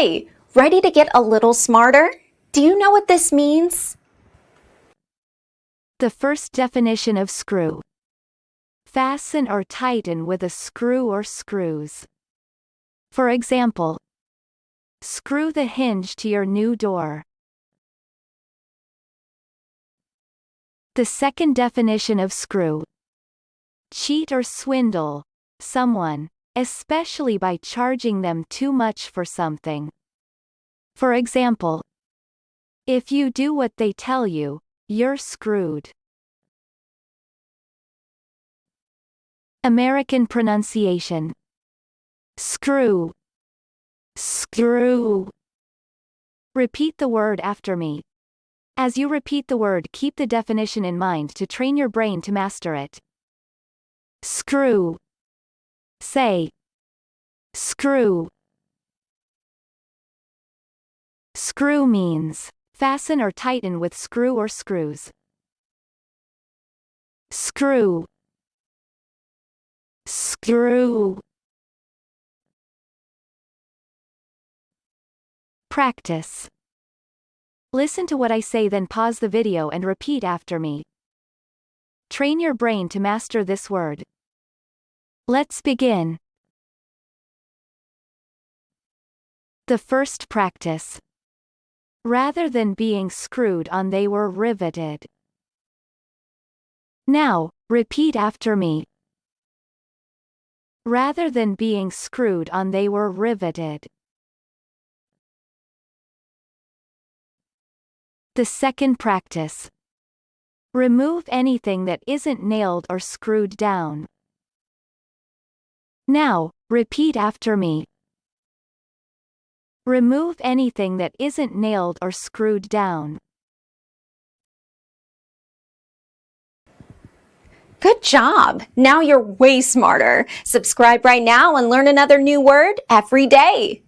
Hi, ready to get a little smarter? Do you know what this means? The first definition of screw. Fasten or tighten with a screw or screws. For example, screw the hinge to your new door. The second definition of screw. Cheat or swindle someone, especially by charging them too much for something. For example, if you do what they tell you, you're screwed. American pronunciation. Screw. Screw. Repeat the word after me. As you repeat the word, keep the definition in mind to train your brain to master it. Screw. Say. Screw. Screw means fasten or tighten with screw or screws. Screw. Screw. Practice. Listen to what I say, then pause the video and repeat after me. Train your brain to master this word. Let's begin. The first practice. Rather than being screwed on, they were riveted. Now, repeat after me. Rather than being screwed on, they were riveted. The second practice. Remove anything that isn't nailed or screwed down. Now, repeat after me. Remove anything that isn't nailed or screwed down. Good job! Now you're way smarter. Subscribe right now and learn another new word every day.